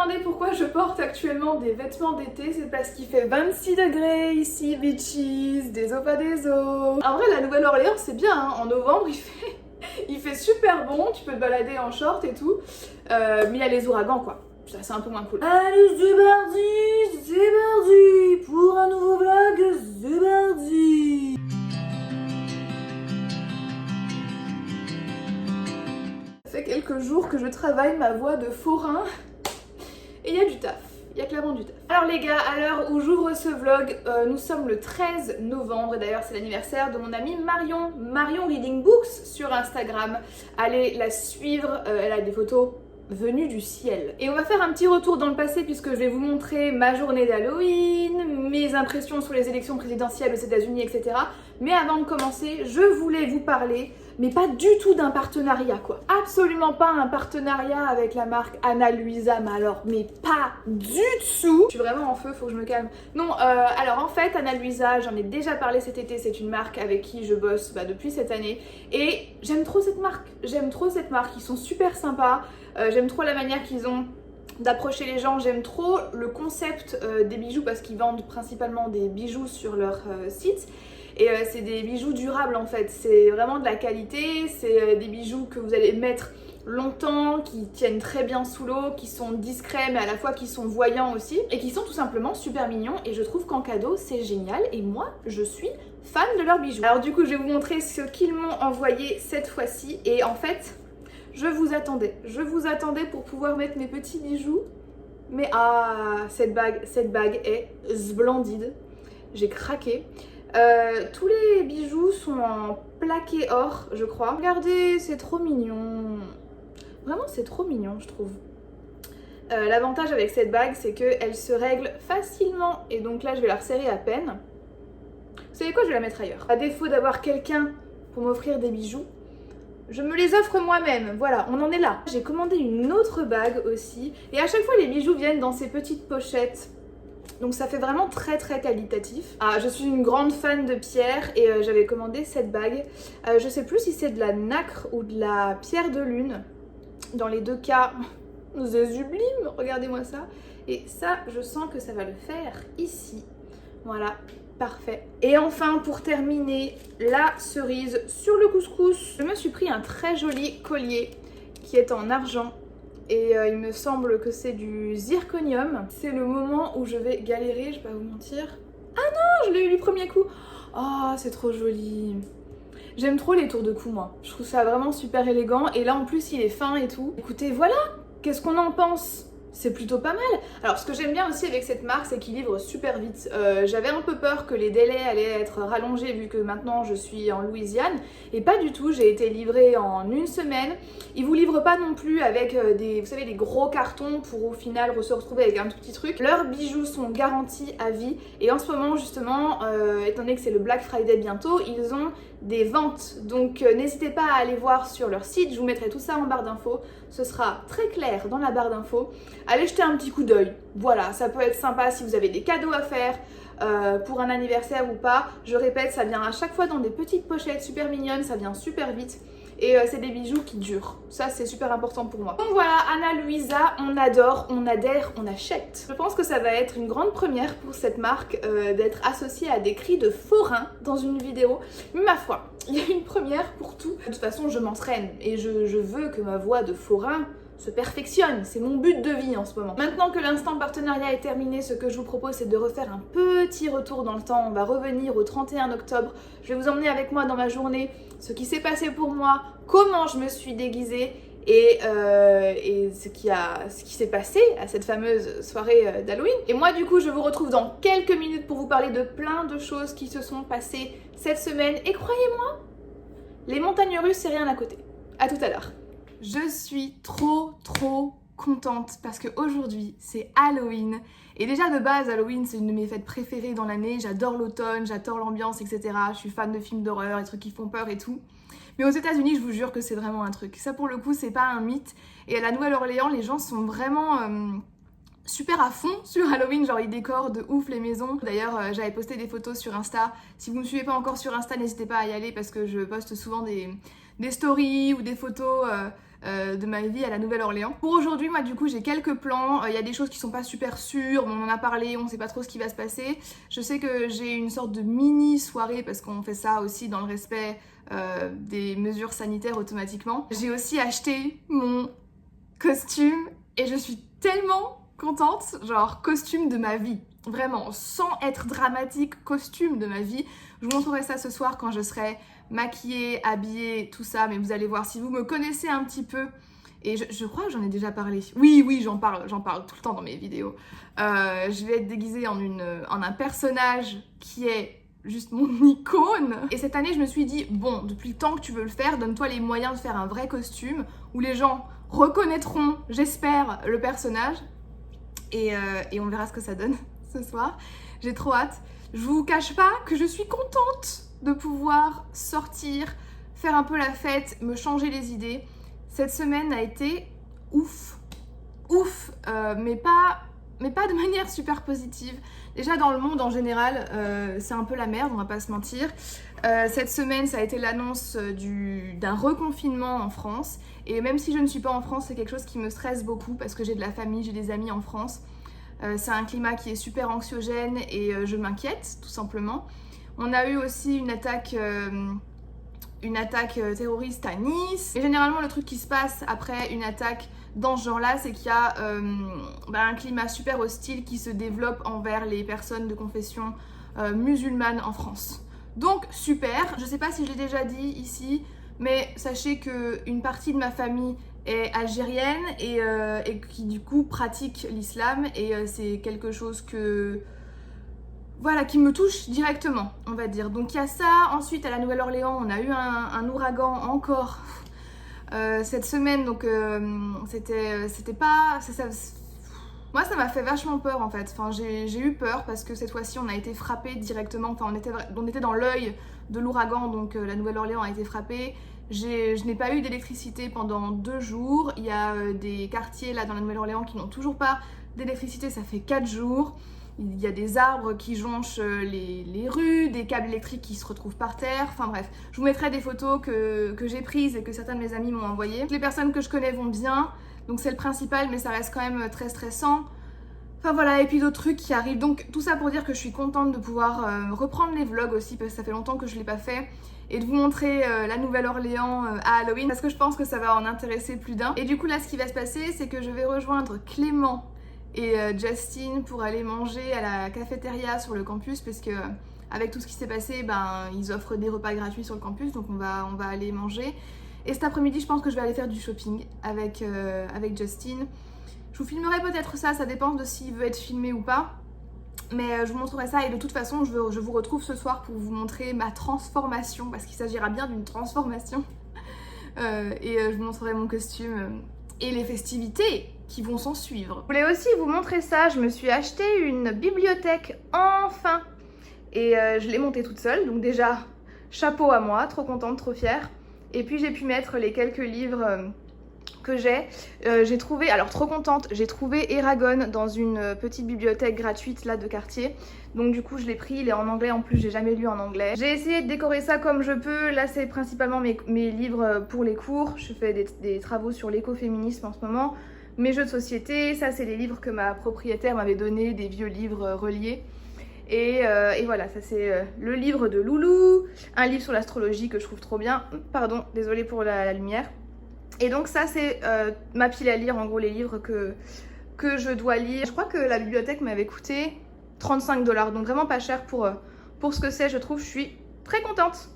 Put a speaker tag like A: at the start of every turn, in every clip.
A: demandez pourquoi je porte actuellement des vêtements d'été, c'est parce qu'il fait 26 degrés ici, bitches, des os pas des os. En vrai, la Nouvelle-Orléans, c'est bien, hein. En novembre, il fait super bon, tu peux te balader en short et tout, mais il y a les ouragans, quoi. Ça, c'est un peu moins cool. Allez, c'est parti pour un nouveau vlog, c'est parti. Ça fait quelques jours que je travaille ma voix de forain et il y a du taf. Il y a clairement du taf. Alors les gars, à l'heure où j'ouvre ce vlog, nous sommes le 13 novembre et d'ailleurs c'est l'anniversaire de mon amie Marion Reading Books sur Instagram. Allez la suivre, elle a des photos venues du ciel. Et on va faire un petit retour dans le passé puisque je vais vous montrer ma journée d'Halloween, mes impressions sur les élections présidentielles aux États-Unis, etc. Mais avant de commencer, je voulais vous parler, mais pas du tout d'un partenariat quoi. Absolument pas un partenariat avec la marque Ana Luisa, mais pas du tout. Je suis vraiment en feu, faut que je me calme. Non, alors en fait Ana Luisa, j'en ai déjà parlé cet été, c'est une marque avec qui je bosse depuis cette année et j'aime trop cette marque. Ils sont super sympas, j'aime trop la manière qu'ils ont d'approcher les gens, j'aime trop le concept des bijoux parce qu'ils vendent principalement des bijoux sur leur site. Et c'est des bijoux durables en fait, c'est vraiment de la qualité, c'est des bijoux que vous allez mettre longtemps, qui tiennent très bien sous l'eau, qui sont discrets mais à la fois qui sont voyants aussi et qui sont tout simplement super mignons et je trouve qu'en cadeau c'est génial et moi je suis fan de leurs bijoux. Alors du coup je vais vous montrer ce qu'ils m'ont envoyé cette fois-ci et en fait je vous attendais pour pouvoir mettre mes petits bijoux mais cette bague est splendide, j'ai craqué. Tous les bijoux sont en plaqué or, je crois. Regardez, c'est trop mignon. Vraiment, c'est trop mignon, je trouve. L'avantage avec cette bague, c'est qu'elle se règle facilement. Et donc là, je vais la resserrer à peine. Vous savez quoi, je vais la mettre ailleurs. À défaut d'avoir quelqu'un pour m'offrir des bijoux, je me les offre moi-même. Voilà, on en est là. J'ai commandé une autre bague aussi. Et à chaque fois, les bijoux viennent dans ces petites pochettes. Donc ça fait vraiment très qualitatif. Je suis une grande fan de pierre et j'avais commandé cette bague. Je sais plus si c'est de la nacre ou de la pierre de lune. Dans les deux cas, c'est sublime, regardez-moi ça. Et ça, je sens que ça va le faire ici. Voilà, parfait. Et enfin, pour terminer, la cerise sur le couscous. Je me suis pris un très joli collier qui est en argent. Et il me semble que c'est du zirconium. C'est le moment où je vais galérer, je vais pas vous mentir. Ah non, je l'ai eu du premier coup. Oh, c'est trop joli. J'aime trop les tours de cou moi. Je trouve ça vraiment super élégant. Et là en plus il est fin et tout. Écoutez, voilà, qu'est-ce qu'on en pense ? C'est plutôt pas mal. Alors ce que j'aime bien aussi avec cette marque, c'est qu'ils livrent super vite. J'avais un peu peur que les délais allaient être rallongés vu que maintenant je suis en Louisiane. Et pas du tout, j'ai été livrée en une semaine. Ils vous livrent pas non plus avec vous savez, des gros cartons pour au final se retrouver avec un tout petit truc. Leurs bijoux sont garantis à vie. Et en ce moment justement, étant donné que c'est le Black Friday bientôt, ils ont des ventes. Donc n'hésitez pas à aller voir sur leur site, je vous mettrai tout ça en barre d'infos. Ce sera très clair dans la barre d'infos. Allez jeter un petit coup d'œil. Voilà, ça peut être sympa si vous avez des cadeaux à faire pour un anniversaire ou pas. Je répète, ça vient à chaque fois dans des petites pochettes super mignonnes, ça vient super vite. Et c'est des bijoux qui durent. Ça, c'est super important pour moi. Donc voilà, Ana Luisa, on adore, on adhère, on achète. Je pense que ça va être une grande première pour cette marque d'être associée à des cris de forain dans une vidéo. Mais ma foi, il y a une première pour tout. De toute façon, je m'entraîne et je veux que ma voix de forain se perfectionne, c'est mon but de vie en ce moment. Maintenant que l'instant partenariat est terminé, ce que je vous propose c'est de refaire un petit retour dans le temps. On va revenir au 31 octobre, je vais vous emmener avec moi dans ma journée, ce qui s'est passé pour moi, comment je me suis déguisée et ce qui s'est passé à cette fameuse soirée d'Halloween. Et moi du coup je vous retrouve dans quelques minutes pour vous parler de plein de choses qui se sont passées cette semaine et croyez-moi, les montagnes russes c'est rien à côté. À tout à l'heure. Je suis trop contente parce qu'aujourd'hui c'est Halloween et déjà de base Halloween c'est une de mes fêtes préférées dans l'année, j'adore l'automne, j'adore l'ambiance etc, je suis fan de films d'horreur, les trucs qui font peur et tout. Mais aux États-Unis je vous jure que c'est vraiment un truc, ça pour le coup c'est pas un mythe et à la Nouvelle-Orléans les gens sont vraiment super à fond sur Halloween, genre ils décorent de ouf les maisons. D'ailleurs j'avais posté des photos sur Insta, si vous me suivez pas encore sur Insta n'hésitez pas à y aller parce que je poste souvent des stories ou des photos de ma vie à la Nouvelle-Orléans. Pour aujourd'hui, moi du coup j'ai quelques plans, il y a des choses qui sont pas super sûres, mais on en a parlé, on sait pas trop ce qui va se passer. Je sais que j'ai une sorte de mini soirée parce qu'on fait ça aussi dans le respect des mesures sanitaires automatiquement. J'ai aussi acheté mon costume et je suis tellement contente, genre costume de ma vie, vraiment, sans être dramatique, costume de ma vie. Je vous montrerai ça ce soir quand je serai maquillée, habillée, tout ça, mais vous allez voir, si vous me connaissez un petit peu, et je crois que j'en ai déjà parlé, oui, j'en parle tout le temps dans mes vidéos. Je vais être déguisée en un personnage qui est juste mon icône. Et cette année, je me suis dit, bon, depuis le temps que tu veux le faire, donne-toi les moyens de faire un vrai costume où les gens reconnaîtront, j'espère, le personnage. Et on verra ce que ça donne ce soir. J'ai trop hâte. Je vous cache pas que je suis contente de pouvoir sortir, faire un peu la fête, me changer les idées. Cette semaine a été ouf, mais pas de manière super positive. Déjà dans le monde en général, c'est un peu la merde, on va pas se mentir. Cette semaine, ça a été l'annonce d'un reconfinement en France. Et même si je ne suis pas en France, c'est quelque chose qui me stresse beaucoup parce que j'ai de la famille, j'ai des amis en France. C'est un climat qui est super anxiogène et je m'inquiète, tout simplement. On a eu aussi une attaque terroriste à Nice. Et généralement, le truc qui se passe après une attaque dans ce genre-là, c'est qu'il y a un climat super hostile qui se développe envers les personnes de confession musulmane en France. Donc, super. Je sais pas si je l'ai déjà dit ici, mais sachez qu'une partie de ma famille est algérienne et qui du coup pratique l'islam et c'est quelque chose que... Voilà, qui me touche directement, on va dire. Donc il y a ça. Ensuite, à la Nouvelle-Orléans, on a eu un ouragan encore cette semaine. Donc c'était pas... Moi, ça m'a fait vachement peur en fait. Enfin, j'ai eu peur parce que cette fois-ci, on a été frappé directement. Enfin, on était dans l'œil de l'ouragan, donc la Nouvelle-Orléans a été frappée. Je n'ai pas eu d'électricité pendant 2 jours. Il y a des quartiers là dans la Nouvelle-Orléans qui n'ont toujours pas d'électricité. Ça fait 4 jours. Il y a des arbres qui jonchent les rues, des câbles électriques qui se retrouvent par terre, enfin bref. Je vous mettrai des photos que j'ai prises et que certains de mes amis m'ont envoyées. Les personnes que je connais vont bien, donc c'est le principal, mais ça reste quand même très stressant. Enfin voilà, et puis d'autres trucs qui arrivent. Donc tout ça pour dire que je suis contente de pouvoir reprendre les vlogs aussi, parce que ça fait longtemps que je ne l'ai pas fait. Et de vous montrer la Nouvelle-Orléans à Halloween, parce que je pense que ça va en intéresser plus d'un. Et du coup là, ce qui va se passer, c'est que je vais rejoindre Clément et Justin pour aller manger à la cafétéria sur le campus parce que avec tout ce qui s'est passé, ils offrent des repas gratuits sur le campus, donc on va aller manger. Et cet après-midi, je pense que je vais aller faire du shopping avec Justin. Je vous filmerai peut-être ça dépend de s'il veut être filmé ou pas. Mais je vous montrerai ça et de toute façon, je vous retrouve ce soir pour vous montrer ma transformation parce qu'il s'agira bien d'une transformation. Je vous montrerai mon costume et les festivités qui vont s'en suivre. Je voulais aussi vous montrer ça, je me suis acheté une bibliothèque enfin et je l'ai montée toute seule, donc déjà chapeau à moi, trop contente, trop fière. Et puis j'ai pu mettre les quelques livres que j'ai trouvé, alors trop contente, j'ai trouvé Eragon dans une petite bibliothèque gratuite là de quartier. Donc du coup je l'ai pris, il est en anglais en plus, j'ai jamais lu en anglais. J'ai essayé de décorer ça comme je peux, là c'est principalement mes livres pour les cours. Je fais des travaux sur l'écoféminisme en ce moment. Mes jeux de société, ça c'est les livres que ma propriétaire m'avait donné, des vieux livres reliés. Et voilà, ça c'est le livre de Loulou, un livre sur l'astrologie que je trouve trop bien. Pardon, désolée pour la lumière. Et donc ça c'est ma pile à lire, en gros les livres que je dois lire. Je crois que la bibliothèque m'avait coûté 35 $, donc vraiment pas cher pour ce que c'est, je trouve. Je suis très contente.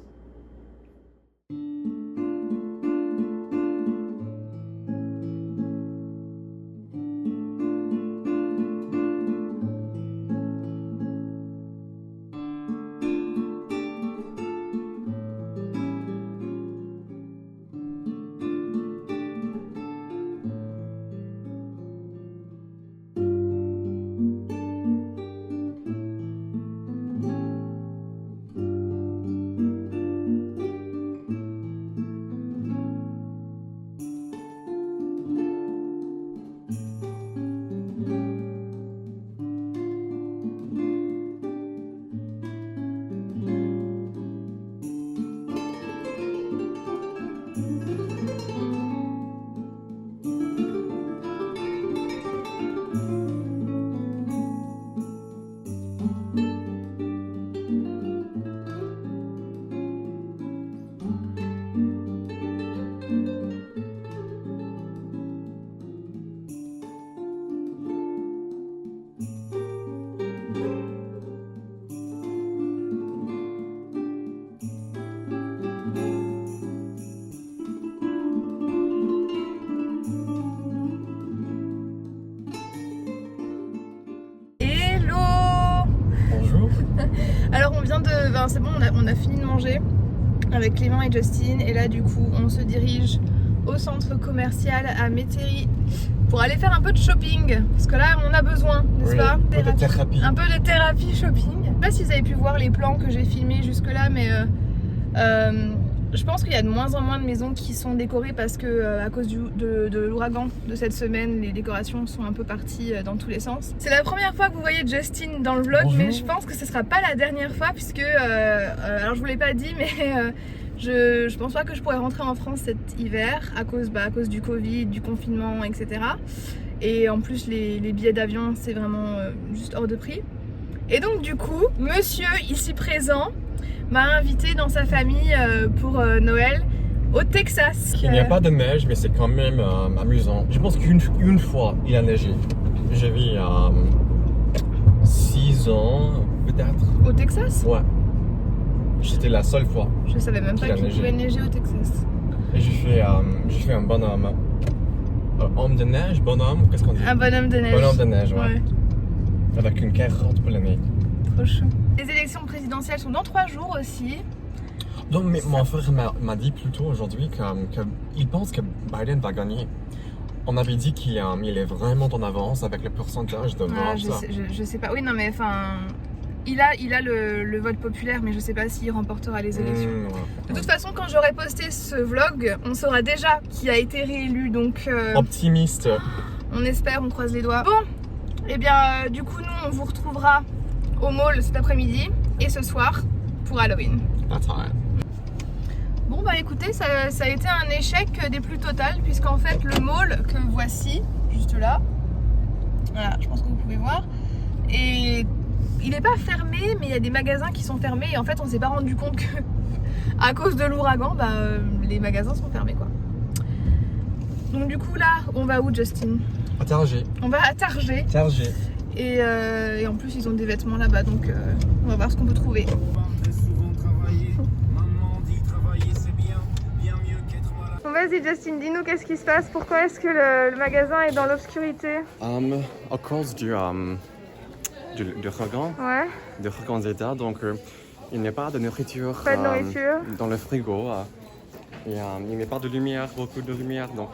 A: vient de... Ben, c'est bon, on a fini de manger avec Clément et Justine. Et là, du coup, on se dirige au centre commercial à Métairie pour aller faire un peu de shopping. Parce que là, on a besoin, n'est-ce pas?
B: Un peu de thérapie.
A: Un peu de thérapie shopping. Je sais pas si vous avez pu voir les plans que j'ai filmés jusque-là, mais je pense qu'il y a de moins en moins de maisons qui sont décorées parce que à cause de l'ouragan de cette semaine, les décorations sont un peu parties dans tous les sens. C'est la première fois que vous voyez Justine dans le vlog. Bonjour. Mais je pense que ce sera pas la dernière fois puisque, alors je vous l'ai pas dit, mais je pense pas que je pourrais rentrer en France cet hiver à cause du Covid, du confinement, etc. Et en plus les billets d'avion c'est vraiment juste hors de prix. Et donc du coup, monsieur ici présent m'a invité dans sa famille pour Noël au Texas.
B: Il n'y a pas de neige, mais c'est quand même amusant. Je pense qu'une fois, il a neigé. J'ai vu il y a 6 ans, peut-être.
A: Au Texas?
B: Ouais. C'était la seule fois.
A: Je savais même pas qu'il pouvait neiger au Texas.
B: Et j'ai fait un bonhomme. Homme de neige, bonhomme, qu'est-ce qu'on dit? Un
A: bonhomme de neige.
B: Bonhomme de neige, ouais. Avec une carotte pour le nez.
A: Trop chou. Les élections présidentielles sont dans 3 jours aussi.
B: Donc, mais mon frère m'a dit plutôt aujourd'hui qu'il pense que Biden va gagner. On avait dit qu'il est vraiment en avance avec le pourcentage de vote.
A: Je sais pas. Oui, non, mais enfin, il a le vote populaire, mais je sais pas s'il remportera les élections. De toute façon, quand j'aurai posté ce vlog, on saura déjà qui a été réélu. Donc,
B: optimiste.
A: On espère, on croise les doigts. Bon, et bien, du coup, nous, on vous retrouvera au mall cet après-midi et ce soir pour Halloween. Bon bah écoutez, ça a été un échec des plus totales puisqu'en fait le mall que voici, juste là, voilà, je pense que vous pouvez voir, et il n'est pas fermé mais il y a des magasins qui sont fermés et en fait on s'est pas rendu compte que à cause de l'ouragan, les magasins sont fermés quoi. Donc du coup là, on va où Justine?
B: À Target.
A: On va à Target. Et en plus ils ont des vêtements là-bas donc on va voir ce qu'on peut trouver. Bon vas-y Justine, dis-nous qu'est-ce qui se passe, pourquoi est-ce que le magasin est dans l'obscurité?
B: À cause du ouragan.
A: Ouais.
B: De l'ouragan Zeta, donc il n'y a pas de nourriture, dans le frigo. Et il n'y a pas de lumière, beaucoup de lumière donc...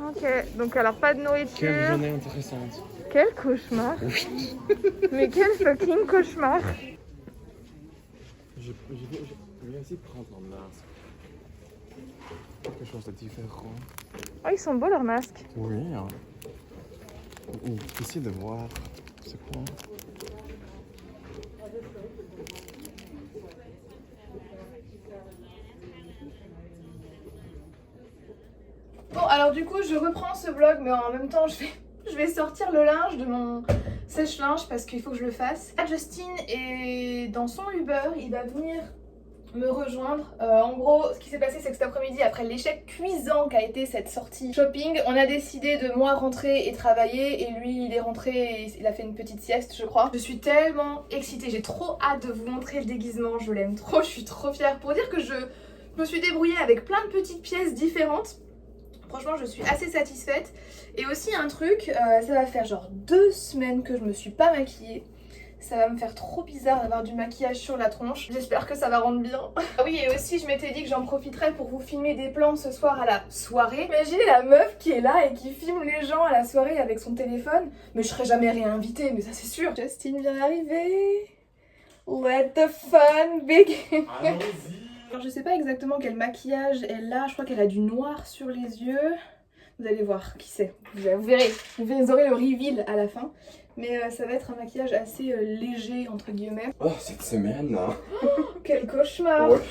A: Ok, donc alors pas de nourriture.
B: Quelle journée intéressante.
A: Quel cauchemar. Mais quel fucking cauchemar.
B: Je vais aussi prendre un masque. Quelque chose de différent.
A: Oh, ils sont beaux leurs masques.
B: Oui. Difficile de voir. C'est quoi?
A: Bon alors du coup je reprends ce vlog mais en même temps je vais sortir le linge de mon sèche-linge parce qu'il faut que je le fasse. Justine est dans son Uber, il va venir me rejoindre. En gros ce qui s'est passé c'est que cet après-midi après l'échec cuisant qu'a été cette sortie shopping, on a décidé de moi rentrer et travailler et lui il est rentré et il a fait une petite sieste je crois. Je suis tellement excitée, j'ai trop hâte de vous montrer le déguisement, je l'aime trop, je suis trop fière pour dire que je me suis débrouillée avec plein de petites pièces différentes. Franchement je suis assez satisfaite. Et aussi un truc, ça va faire genre 2 semaines que je me suis pas maquillée. Ça va me faire trop bizarre d'avoir du maquillage sur la tronche. J'espère que ça va rendre bien. Ah oui et aussi je m'étais dit que j'en profiterais pour vous filmer des plans ce soir à la soirée. Imaginez la meuf qui est là et qui filme les gens à la soirée avec son téléphone. Mais je serai jamais réinvitée, mais ça c'est sûr. Justine vient d'arriver. Let the fun begin.
B: Allons-y.
A: Alors je sais pas exactement quel maquillage elle a, je crois qu'elle a du noir sur les yeux. Vous allez voir qui c'est, vous verrez, vous aurez le reveal à la fin. Mais ça va être un maquillage assez léger entre guillemets.
B: Oh cette semaine
A: quel cauchemar.
B: Ouais.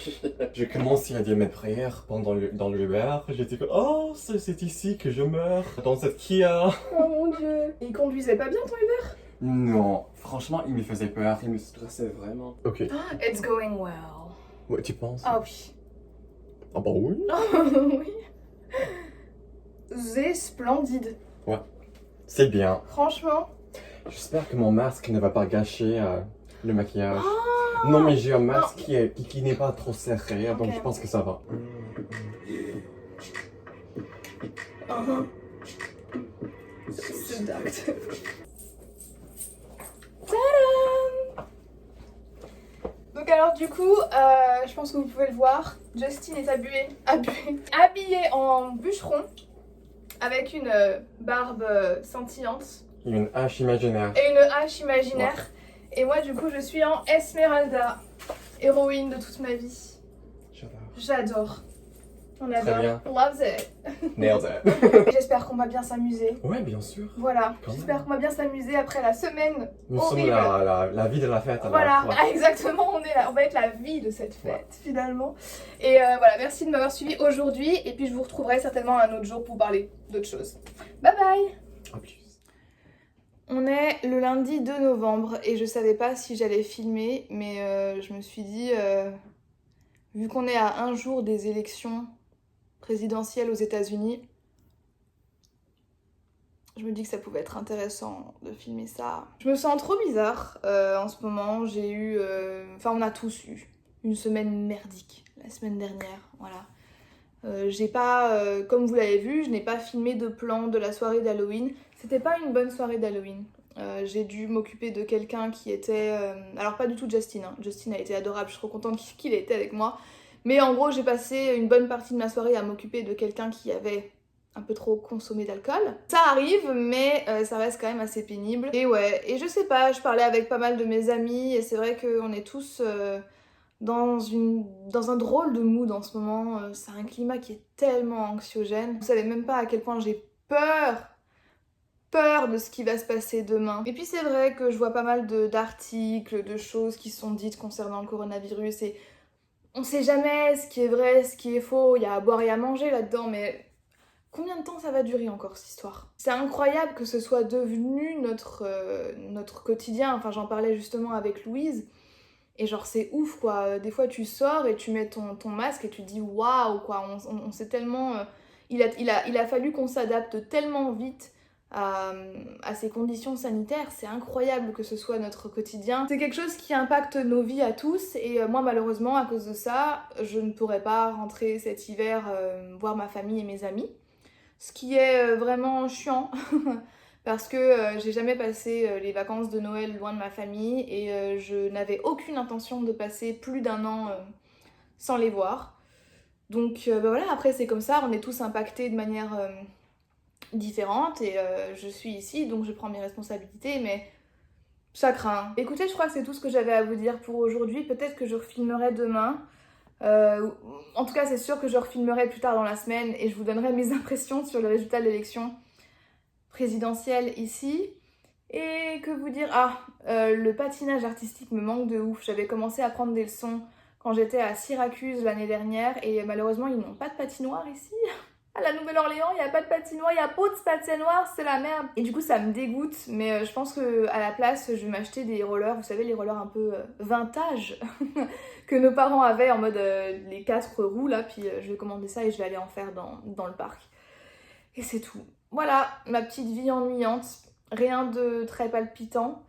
B: J'ai commencé à dire mes prières dans l'Uber. J'étais comme oh c'est ici que je meurs, dans cette Kia.
A: Oh mon dieu. Et il conduisait pas bien ton Uber?
B: Non, franchement il me faisait peur, il me stressait vraiment. Ok.
A: It's going well.
B: Ouais, tu penses?
A: Ah oui.
B: Ah bah oui.
A: Oui. C'est splendide.
B: Ouais, c'est bien.
A: Franchement.
B: J'espère que mon masque ne va pas gâcher le maquillage. Oh non mais j'ai un masque qui n'est pas trop serré, donc je pense que ça va.
A: Seductive. Tadam! alors du coup, je pense que vous pouvez le voir, Justin est habillé en bûcheron avec une barbe scintillante.
B: Et une hache imaginaire.
A: Et une hache imaginaire. Ouais. Et moi du coup je suis en Esmeralda, héroïne de toute ma vie. J'adore. On adore.
B: Très bien.
A: Loves it.
B: Nailed it.
A: J'espère qu'on va bien s'amuser.
B: Ouais, bien sûr.
A: Voilà. J'espère qu'on va bien s'amuser après la semaine
B: Nous
A: horrible.
B: sommes la vie de la fête.
A: Voilà,
B: alors. Ouais.
A: exactement. On va être la vie de cette fête finalement. Et voilà, merci de m'avoir suivi aujourd'hui. Et puis je vous retrouverai certainement un autre jour pour parler d'autres choses. Bye bye.
B: À plus.
A: On est le lundi 2 novembre et je savais pas si j'allais filmer, mais je me suis dit, vu qu'on est à un jour des élections présidentielle aux États-Unis, je me dis que ça pouvait être intéressant de filmer ça. Je me sens trop bizarre en ce moment. J'ai eu, enfin on a tous eu une semaine merdique la semaine dernière, voilà. J'ai pas, comme vous l'avez vu, je n'ai pas filmé de plan de la soirée d'Halloween. C'était pas une bonne soirée d'Halloween. J'ai dû m'occuper de quelqu'un qui était, alors pas du tout Justin, hein. Justin a été adorable, je suis trop contente qu'il ait été avec moi. Mais en gros, j'ai passé une bonne partie de ma soirée à m'occuper de quelqu'un qui avait un peu trop consommé d'alcool. Ça arrive, mais ça reste quand même assez pénible. Et ouais, et je sais pas, je parlais avec pas mal de mes amis et c'est vrai qu'on est tous dans un drôle de mood en ce moment. C'est un climat qui est tellement anxiogène. Vous savez même pas à quel point j'ai peur de ce qui va se passer demain. Et puis c'est vrai que je vois pas mal d'articles, de choses qui sont dites concernant le coronavirus et on sait jamais ce qui est vrai, ce qui est faux, il y a à boire et à manger là-dedans, mais combien de temps ça va durer encore cette histoire? C'est incroyable que ce soit devenu notre quotidien, enfin j'en parlais justement avec Louise, et genre c'est ouf quoi, des fois tu sors et tu mets ton masque et tu te dis waouh quoi, on s'est tellement... il a fallu qu'on s'adapte tellement vite à ces conditions sanitaires, c'est incroyable que ce soit notre quotidien. C'est quelque chose qui impacte nos vies à tous et moi malheureusement à cause de ça, je ne pourrai pas rentrer cet hiver voir ma famille et mes amis. Ce qui est vraiment chiant parce que j'ai jamais passé les vacances de Noël loin de ma famille et je n'avais aucune intention de passer plus d'un an sans les voir. Donc bah voilà, après c'est comme ça, on est tous impactés de manière... différente et je suis ici donc je prends mes responsabilités mais ça craint. Écoutez, je crois que c'est tout ce que j'avais à vous dire pour aujourd'hui. Peut-être que je refilmerai demain. En tout cas c'est sûr que je refilmerai plus tard dans la semaine et je vous donnerai mes impressions sur le résultat de l'élection présidentielle ici. Et que vous dire, le patinage artistique me manque de ouf. J'avais commencé à prendre des leçons quand j'étais à Syracuse l'année dernière et malheureusement ils n'ont pas de patinoire ici. À la Nouvelle-Orléans, il n'y a pas de patinoire, il n'y a pas de patinoire, c'est la merde. Et du coup, ça me dégoûte, mais je pense qu'à la place, je vais m'acheter des rollers, vous savez, les rollers un peu vintage que nos parents avaient en mode les 4 roues là, puis je vais commander ça et je vais aller en faire dans le parc. Et c'est tout. Voilà, ma petite vie ennuyante, rien de très palpitant.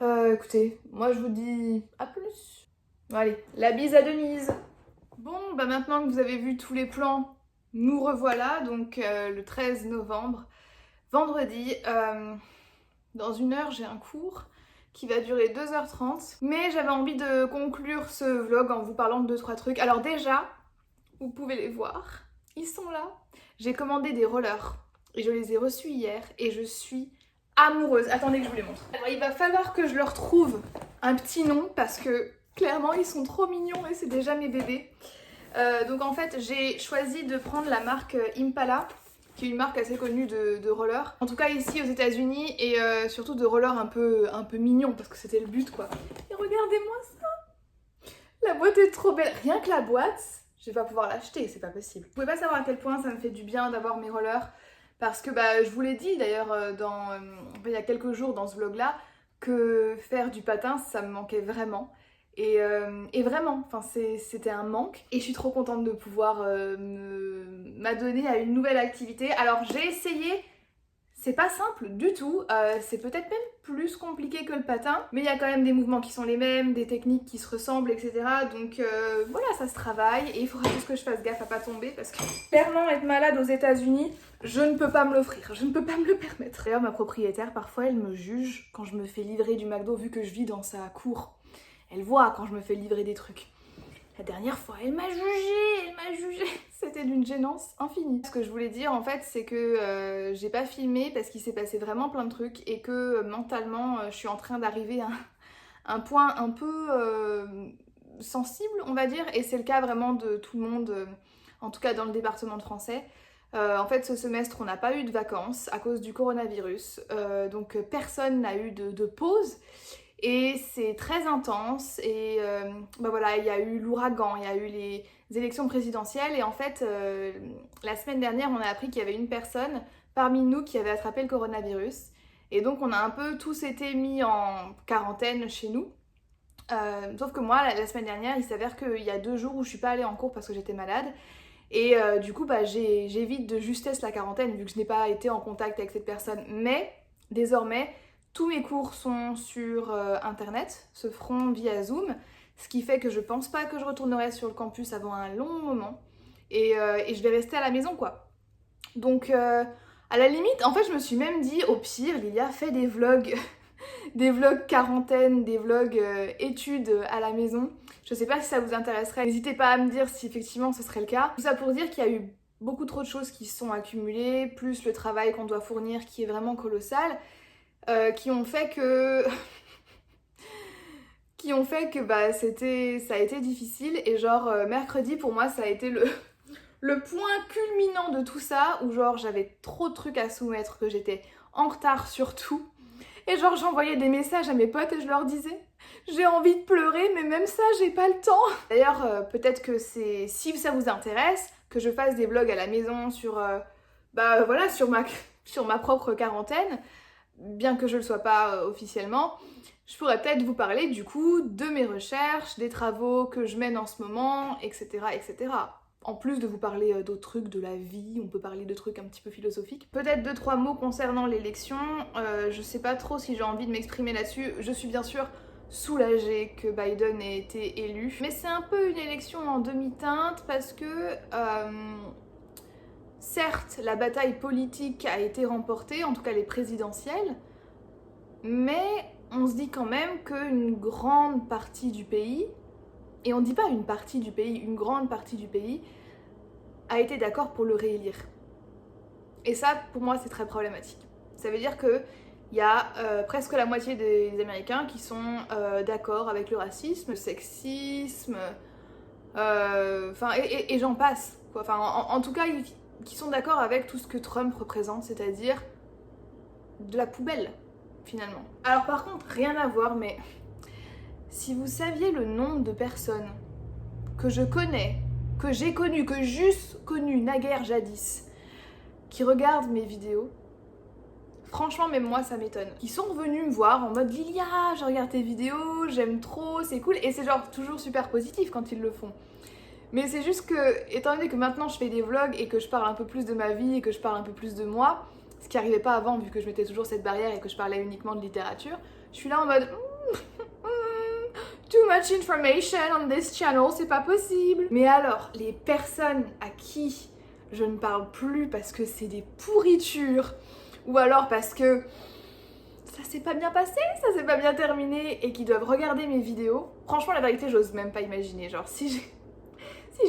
A: Écoutez, moi je vous dis à plus. Allez, la bise à Denise. Bon, bah maintenant que vous avez vu tous les plans, nous revoilà, donc le 13 novembre, vendredi. Dans une heure, j'ai un cours qui va durer 2h30. Mais j'avais envie de conclure ce vlog en vous parlant de 2-3 trucs. Alors déjà, vous pouvez les voir, ils sont là. J'ai commandé des rollers et je les ai reçus hier et je suis amoureuse. Attendez que je vous les montre. Alors il va falloir que je leur trouve un petit nom parce que clairement ils sont trop mignons et c'est déjà mes bébés. Donc en fait j'ai choisi de prendre la marque Impala, qui est une marque assez connue de rollers. En tout cas ici aux États-Unis et surtout de rollers un peu mignons parce que c'était le but quoi. Et regardez-moi ça, la boîte est trop belle. Rien que la boîte, je vais pas pouvoir l'acheter, c'est pas possible. Vous pouvez pas savoir à quel point ça me fait du bien d'avoir mes rollers parce que bah je vous l'ai dit d'ailleurs il y a quelques jours dans ce vlog là que faire du patin ça me manquait vraiment. Et vraiment, enfin c'était un manque et je suis trop contente de pouvoir m'adonner à une nouvelle activité. Alors j'ai essayé, c'est pas simple du tout, c'est peut-être même plus compliqué que le patin, mais il y a quand même des mouvements qui sont les mêmes, des techniques qui se ressemblent, etc. Donc voilà, ça se travaille et il faudra juste que je fasse gaffe à pas tomber parce que clairement être malade aux États-Unis, je ne peux pas me l'offrir, je ne peux pas me le permettre. D'ailleurs ma propriétaire parfois elle me juge quand je me fais livrer du McDo vu que je vis dans sa cour. Elle voit quand je me fais livrer des trucs. La dernière fois, elle m'a jugée. C'était d'une gênance infinie. Ce que je voulais dire en fait, c'est que j'ai pas filmé parce qu'il s'est passé vraiment plein de trucs et que mentalement, je suis en train d'arriver à un point un peu sensible, on va dire, et c'est le cas vraiment de tout le monde, en tout cas dans le département de français. En fait, ce semestre, on n'a pas eu de vacances à cause du coronavirus, donc personne n'a eu de pause. Et c'est très intense et voilà, il y a eu l'ouragan, il y a eu les élections présidentielles et en fait la semaine dernière on a appris qu'il y avait une personne parmi nous qui avait attrapé le coronavirus et donc on a un peu tous été mis en quarantaine chez nous. Sauf que moi la semaine dernière il s'avère qu'il y a 2 jours où je suis pas allée en cours parce que j'étais malade et du coup j'évite de justesse la quarantaine vu que je n'ai pas été en contact avec cette personne, mais désormais tous mes cours sont sur internet, se feront via Zoom, ce qui fait que je pense pas que je retournerai sur le campus avant un long moment et je vais rester à la maison quoi. Donc à la limite, en fait je me suis même dit au pire Lilia fait des vlogs, des vlogs quarantaine, des vlogs études à la maison. Je sais pas si ça vous intéresserait, n'hésitez pas à me dire si effectivement ce serait le cas. Tout ça pour dire qu'il y a eu beaucoup trop de choses qui se sont accumulées, plus le travail qu'on doit fournir qui est vraiment colossal. Qui ont fait que ça a été difficile et genre mercredi pour moi ça a été le point culminant de tout ça où genre j'avais trop de trucs à soumettre, que j'étais en retard sur tout et genre j'envoyais des messages à mes potes et je leur disais j'ai envie de pleurer mais même ça j'ai pas le temps. D'ailleurs peut-être que si ça vous intéresse que je fasse des vlogs à la maison sur sur ma propre quarantaine, bien que je le sois pas officiellement, je pourrais peut-être vous parler du coup de mes recherches, des travaux que je mène en ce moment, etc. etc. En plus de vous parler d'autres trucs de la vie, on peut parler de trucs un petit peu philosophiques. Peut-être 2-3 mots concernant l'élection, je sais pas trop si j'ai envie de m'exprimer là-dessus. Je suis bien sûr soulagée que Biden ait été élu, mais c'est un peu une élection en demi-teinte parce que certes, la bataille politique a été remportée, en tout cas les présidentielles, mais on se dit quand même qu'une grande partie du pays, et on dit pas une partie du pays, une grande partie du pays, a été d'accord pour le réélire. Et ça, pour moi, c'est très problématique. Ça veut dire qu'il y a presque la moitié des Américains qui sont d'accord avec le racisme, le sexisme, et j'en passe, quoi. Enfin, en tout cas, qui sont d'accord avec tout ce que Trump représente, c'est-à-dire de la poubelle, finalement. Alors par contre, rien à voir, mais si vous saviez le nombre de personnes que je connais, que j'ai connues, que j'eusse connues naguère jadis, qui regardent mes vidéos, franchement, même moi, ça m'étonne. Qui sont venus me voir en mode « Lilia, je regarde tes vidéos, j'aime trop, c'est cool », et c'est genre toujours super positif quand ils le font. Mais c'est juste que, étant donné que maintenant je fais des vlogs et que je parle un peu plus de ma vie et que je parle un peu plus de moi, ce qui n'arrivait pas avant vu que je mettais toujours cette barrière et que je parlais uniquement de littérature, je suis là en mode too much information on this channel, c'est pas possible. Mais alors, les personnes à qui je ne parle plus parce que c'est des pourritures, ou alors parce que ça s'est pas bien passé, ça s'est pas bien terminé et qui doivent regarder mes vidéos, franchement la vérité j'ose même pas imaginer, genre si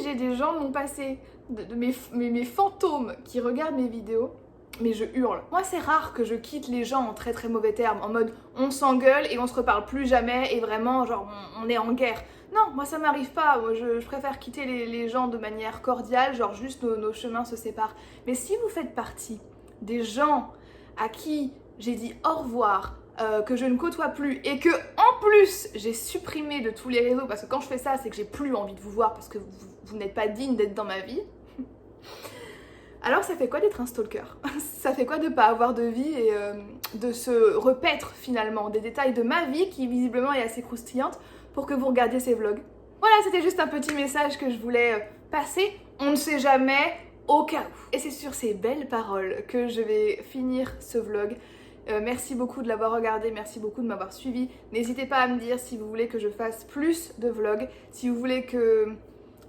A: j'ai des gens de mon passé, de mes fantômes qui regardent mes vidéos, mais je hurle. Moi c'est rare que je quitte les gens en très très mauvais termes, en mode on s'engueule et on se reparle plus jamais et vraiment genre on est en guerre. Non, moi ça m'arrive pas, moi, je préfère quitter les gens de manière cordiale, genre juste nos chemins se séparent. Mais si vous faites partie des gens à qui j'ai dit au revoir, que je ne côtoie plus et que en plus j'ai supprimé de tous les réseaux parce que quand je fais ça c'est que j'ai plus envie de vous voir parce que vous n'êtes pas digne d'être dans ma vie, alors ça fait quoi d'être un stalker? Ça fait quoi de pas avoir de vie et de se repaître finalement des détails de ma vie qui visiblement est assez croustillante pour que vous regardiez ces vlogs. Voilà, c'était juste un petit message que je voulais passer, on ne sait jamais, au cas où. Et c'est sur ces belles paroles que je vais finir ce vlog. Merci beaucoup de l'avoir regardé, merci beaucoup de m'avoir suivi. N'hésitez pas à me dire si vous voulez que je fasse plus de vlogs, si vous voulez que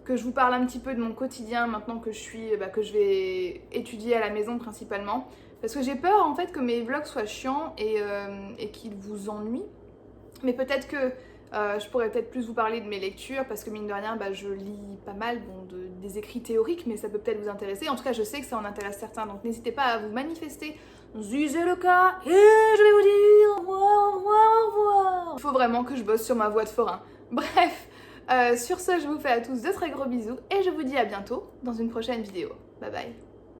A: je vous parle un petit peu de mon quotidien maintenant que je vais étudier à la maison principalement. Parce que j'ai peur en fait que mes vlogs soient chiants et qu'ils vous ennuient. Mais peut-être que Je pourrais peut-être plus vous parler de mes lectures parce que mine de rien je lis pas mal des écrits théoriques, mais ça peut peut-être vous intéresser. En tout cas je sais que ça en intéresse certains, donc n'hésitez pas à vous manifester si c'est le cas, et je vais vous dire au revoir, au revoir, au revoir. Il faut vraiment que je bosse sur ma voix de forain. Bref, sur ce je vous fais à tous de très gros bisous et je vous dis à bientôt dans une prochaine vidéo. Bye bye.